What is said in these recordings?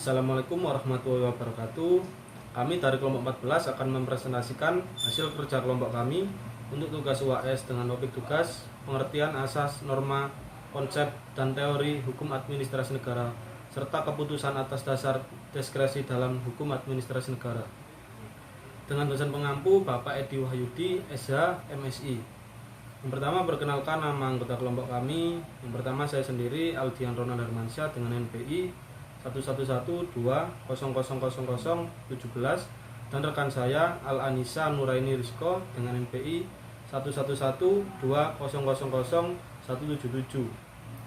Assalamualaikum warahmatullahi wabarakatuh. Kami dari kelompok 14 akan mempresentasikan hasil kerja kelompok kami untuk tugas UAS dengan topik tugas pengertian asas, norma, konsep, dan teori hukum administrasi negara serta keputusan atas dasar diskresi dalam hukum administrasi negara. Dengan dosen pengampu Bapak Edi Wahyudi, SH, MSI. Yang pertama, perkenalkan nama anggota kelompok kami. Yang pertama, saya sendiri Aldian Ronald Hermansyah dengan NPI 111200017 dan rekan saya Al Anissa Nuraini Rizko dengan NPI 11120000177.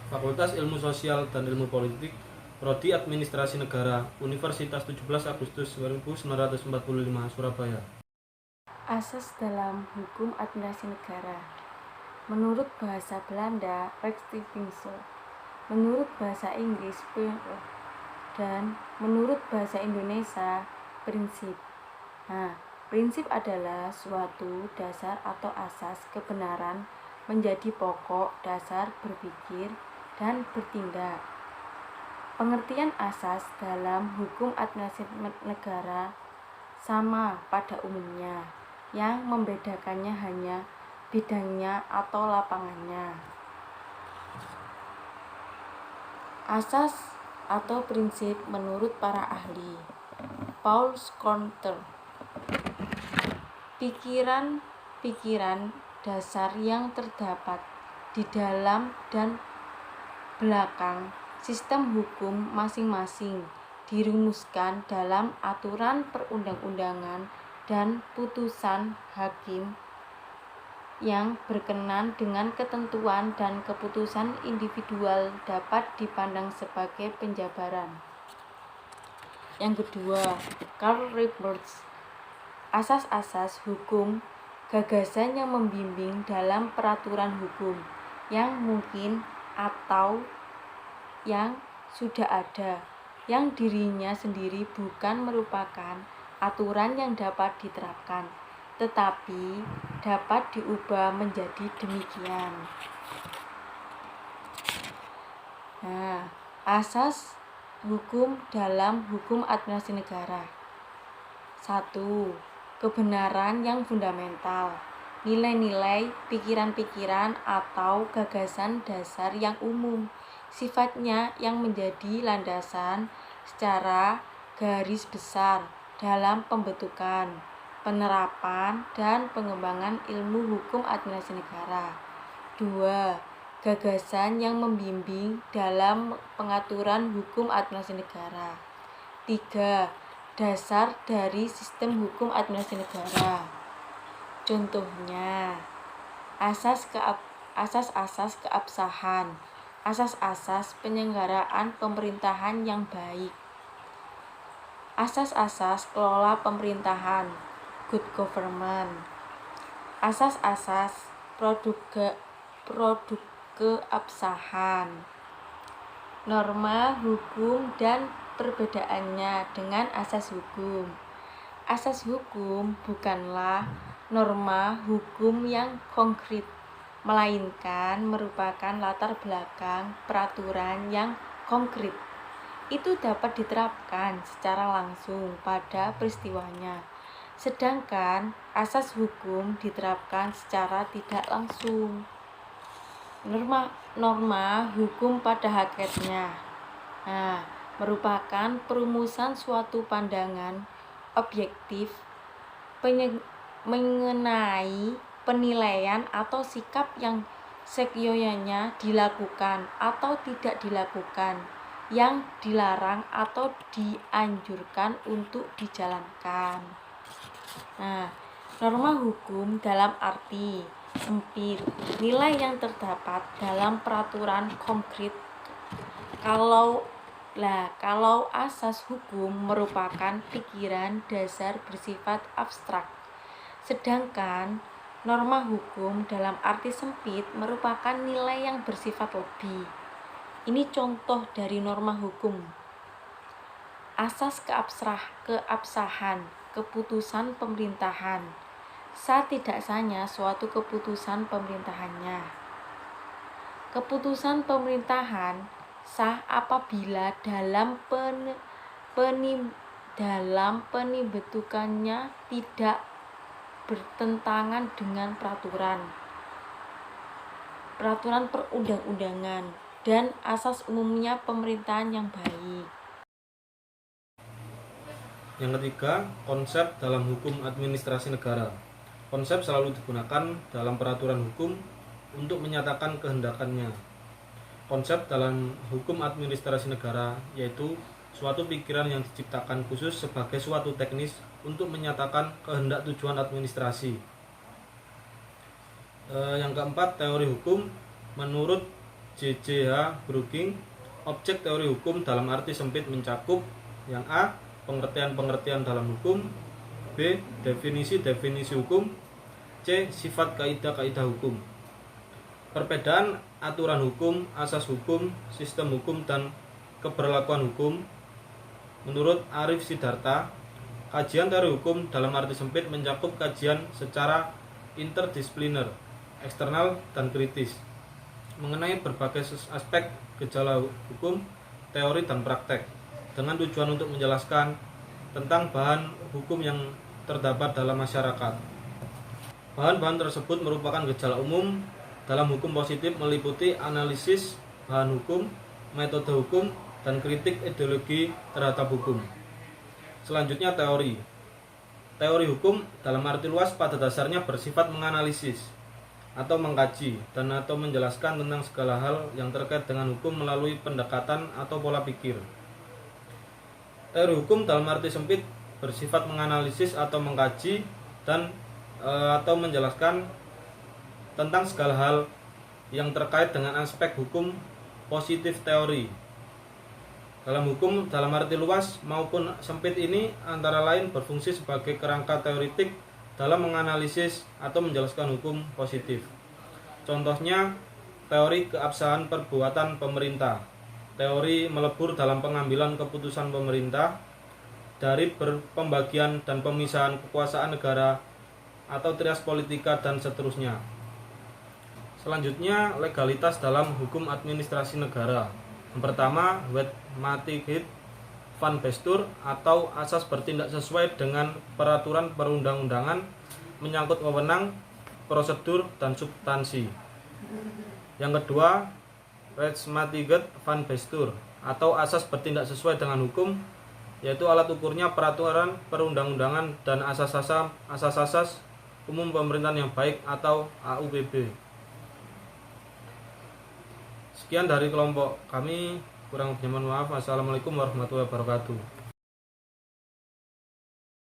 Fakultas Ilmu Sosial dan Ilmu Politik, Prodi Administrasi Negara, Universitas 17 Agustus 1945, Surabaya. Asas dalam hukum administrasi negara. Menurut bahasa Belanda, Rechtsbeginsel. Menurut bahasa Inggris, Principe. Dan menurut bahasa Indonesia, prinsip. Prinsip adalah suatu dasar atau asas kebenaran menjadi pokok dasar berpikir dan bertindak. Pengertian asas dalam hukum administrasi negara sama pada umumnya. Yang membedakannya hanya bidangnya atau lapangannya. Asas atau prinsip menurut para ahli. Paul Skonter. Pikiran-pikiran dasar yang terdapat di dalam dan belakang sistem hukum masing-masing dirumuskan dalam aturan perundang-undangan dan putusan hakim yang berkenan dengan ketentuan dan keputusan individual dapat dipandang sebagai penjabaran. Yang kedua, Karl Reimers. Asas-asas hukum, gagasan yang membimbing dalam peraturan hukum yang mungkin atau yang sudah ada, yang dirinya sendiri bukan merupakan aturan yang dapat diterapkan, tetapi dapat diubah menjadi demikian. Asas hukum dalam hukum administrasi negara. 1. Kebenaran yang fundamental. Nilai-nilai, pikiran-pikiran atau gagasan dasar yang umum, sifatnya yang menjadi landasan secara garis besar dalam pembentukan, penerapan, dan pengembangan ilmu hukum administrasi negara. 2. Gagasan yang membimbing dalam pengaturan hukum administrasi negara. 3. Dasar dari sistem hukum administrasi negara. Contohnya, asas-asas keabsahan, asas-asas penyelenggaraan pemerintahan yang baik, asas-asas kelola pemerintahan, good government, asas-asas produk keabsahan, norma hukum dan perbedaannya dengan asas hukum. Asas hukum bukanlah norma hukum yang konkret, melainkan merupakan latar belakang peraturan yang konkret. Itu dapat diterapkan secara langsung pada peristiwanya, sedangkan asas hukum diterapkan secara tidak langsung. Norma hukum pada hakikatnya merupakan perumusan suatu pandangan objektif mengenai penilaian atau sikap yang seyogyanya dilakukan atau tidak dilakukan, yang dilarang atau dianjurkan untuk dijalankan. Norma hukum dalam arti sempit, nilai yang terdapat dalam peraturan konkret. Kalau asas hukum merupakan pikiran dasar bersifat abstrak, sedangkan norma hukum dalam arti sempit merupakan nilai yang bersifat lebih. Ini contoh dari norma hukum. Asas keabsahan, keputusan pemerintahan. Sah tidak sahnya suatu keputusan pemerintahannya. Keputusan pemerintahan sah apabila dalam dalam pembentukannya tidak bertentangan dengan peraturan perundang-undangan dan asas umumnya pemerintahan yang baik. Yang ketiga, konsep dalam hukum administrasi negara. Konsep selalu digunakan dalam peraturan hukum untuk menyatakan kehendakannya. Konsep dalam hukum administrasi negara yaitu suatu pikiran yang diciptakan khusus sebagai suatu teknis untuk menyatakan kehendak tujuan administrasi. Yang keempat, teori hukum. Menurut J.J.H. Brooking, objek teori hukum dalam arti sempit mencakup yang A. Pengertian-pengertian dalam hukum, B. Definisi-definisi hukum, C. Sifat kaidah-kaidah hukum. Perbedaan aturan hukum, asas hukum, sistem hukum, dan keberlakuan hukum. Menurut Arif Siddharta, kajian teori hukum dalam arti sempit mencakup kajian secara interdisipliner, eksternal, dan kritis mengenai berbagai aspek gejala hukum, teori, dan praktek dengan tujuan untuk menjelaskan tentang bahan hukum yang terdapat dalam masyarakat. Bahan-bahan tersebut merupakan gejala umum dalam hukum positif, meliputi analisis bahan hukum, metode hukum, dan kritik ideologi terhadap hukum. Selanjutnya, teori. Teori hukum dalam arti luas pada dasarnya bersifat menganalisis atau mengkaji dan atau menjelaskan tentang segala hal yang terkait dengan hukum melalui pendekatan atau pola pikir. Teori hukum dalam arti sempit bersifat menganalisis atau mengkaji dan atau menjelaskan tentang segala hal yang terkait dengan aspek hukum positif teori. Dalam hukum dalam arti luas maupun sempit ini antara lain berfungsi sebagai kerangka teoritik dalam menganalisis atau menjelaskan hukum positif. Contohnya, teori keabsahan perbuatan pemerintah, teori melebur dalam pengambilan keputusan pemerintah, dari pembagian dan pemisahan kekuasaan negara atau trias politika, dan seterusnya. Selanjutnya, legalitas dalam hukum administrasi negara. Yang pertama, Wetmatigheid van Bestur atau asas bertindak sesuai dengan peraturan perundang-undangan menyangkut wewenang, prosedur, dan substansi. Yang kedua, Wetmatigheid van Bestur atau asas bertindak sesuai dengan hukum, yaitu alat ukurnya peraturan perundang-undangan dan asas-asas umum pemerintahan yang baik atau AUPB. Sekian dari kelompok kami, kurang lebihnya mohon maaf. Assalamualaikum warahmatullahi wabarakatuh.